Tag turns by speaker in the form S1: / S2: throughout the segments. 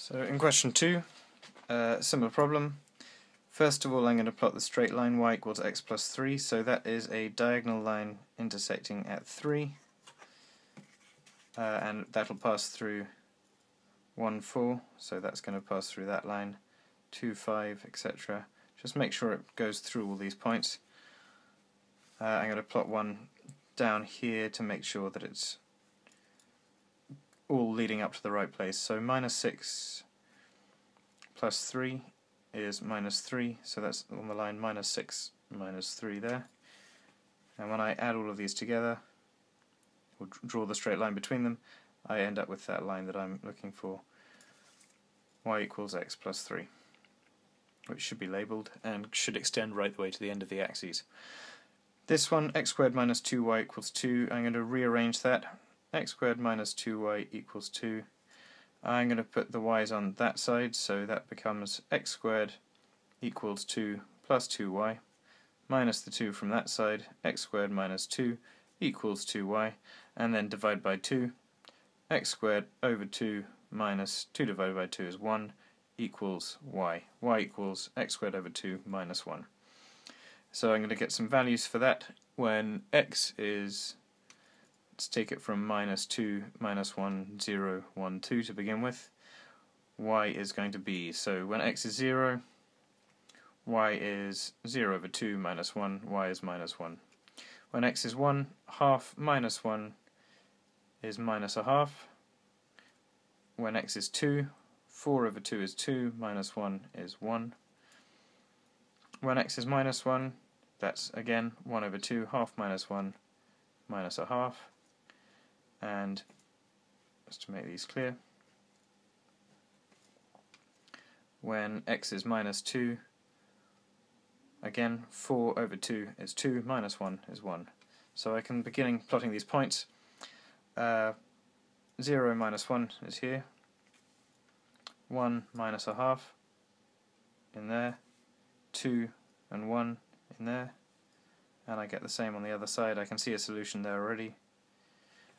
S1: So in question 2, similar problem. First of all, I'm going to plot the straight line y equals x plus 3, so that is a diagonal line intersecting at 3, and that'll pass through 1, 4, so that's going to pass through that line, 2, 5, etc. Just make sure it goes through all these points. I'm going to plot one down here to make sure that it's all leading up to the right place. So minus 6 plus 3 is minus 3, so that's on the line minus 6 minus 3 there. And when I add all of these together, or draw the straight line between them, I end up with that line that I'm looking for, y equals x plus 3, which should be labelled and should extend right the way to the end of the axes. This one, x squared minus 2y equals 2, I'm going to rearrange that. X squared minus 2y equals 2. I'm going to put the y's on that side, so that becomes x squared equals 2 plus 2y, minus the 2 from that side, x squared minus 2 equals 2y, and then divide by 2. X squared over 2 minus 2 divided by 2 is 1 equals y. Y equals x squared over 2 minus 1. So I'm going to get some values for that when x is, let's take it from minus 2, minus 1, 0, 1, 2 to begin with. Y is going to be, so when x is 0, y is 0 over 2 minus 1, y is minus 1. When x is 1, half minus 1 is minus a half. When x is 2, 4 over 2 is 2, minus 1 is 1. When x is minus 1, that's again 1 over 2, half minus 1, minus a half. And just to make these clear, when x is minus 2, again 4 over 2 is 2, minus 1 is 1. So I can begin plotting these points. 0 minus 1 is here, 1 minus a half in there, 2 and 1 in there, and I get the same on the other side. I can see a solution there already.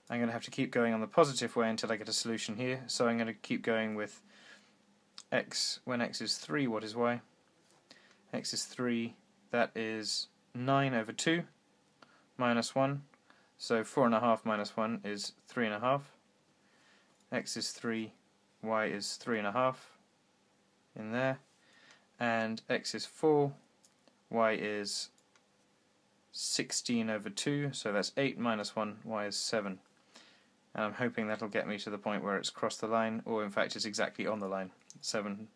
S1: I'm going to have to keep going on the positive way until I get a solution here, so I'm going to keep going with x. When x is 3, what is y? X is 3, that is 9 over 2 minus 1, so 4.5 minus 1 is 3.5. X is 3, y is 3.5 in there, and x is 4, y is 16 over 2, so that's 8 minus 1, y is 7. And I'm hoping that'll get me to the point where it's crossed the line, or in fact it's exactly on the line, 7.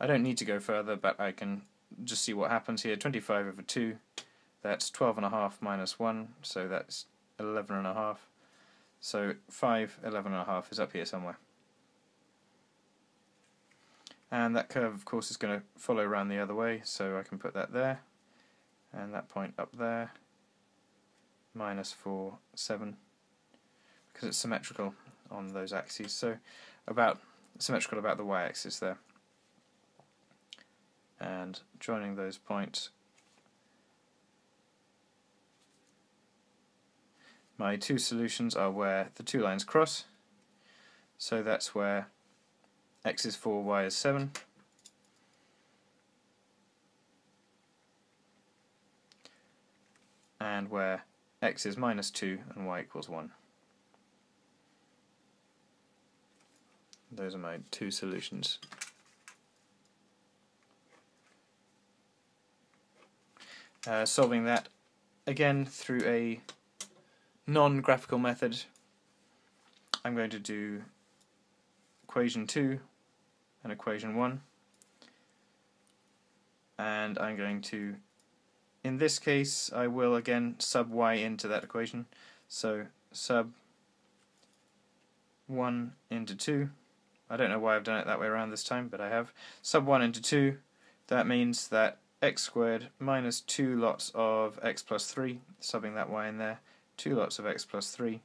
S1: I don't need to go further, but I can just see what happens here. 25 over 2, that's 12.5 minus 1, so that's 11.5. So 5, 11.5 is up here somewhere. And that curve, of course, is going to follow around the other way, so I can put that there, and that point up there, minus 4, 7, because it's symmetrical on those axes, so symmetrical about the y-axis there. And joining those points, my two solutions are where the two lines cross, so that's where x is 4, y is 7. And where x is minus 2 and y equals 1. Those are my two solutions. Solving that again through a non-graphical method, I'm going to do equation 2 and equation 1, and I'm going to, in this case, I will again sub y into that equation, so sub 1 into 2. I don't know why I've done it that way around this time, but I have. Sub 1 into 2, that means that x squared minus 2 lots of x plus 3, subbing that y in there, 2 lots of x plus 3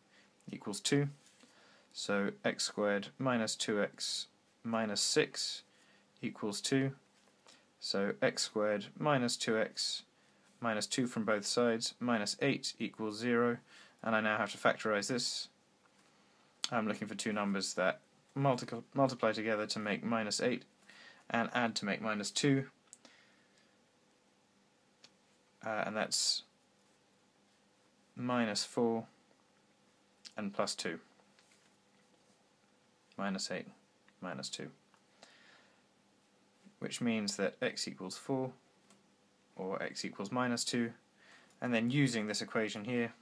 S1: equals 2. So x squared minus 2x minus 6 equals 2. So x squared minus 2x minus 2 from both sides minus 8 equals 0. And I now have to factorize this. I'm looking for two numbers that multiply together to make minus 8, and add to make minus 2, and that's minus 4 and plus 2. Minus 8, minus 2. Which means that x equals 4, or x equals minus 2, and then using this equation here,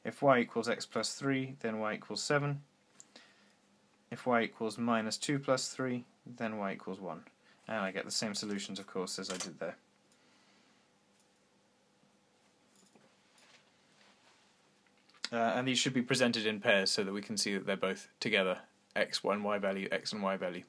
S1: if y equals x plus 3, then y equals 7. If y equals minus 2 plus 3, then y equals 1. And I get the same solutions, of course, as I did there. And these should be presented in pairs so that we can see that they're both together, x and y value, x and y value.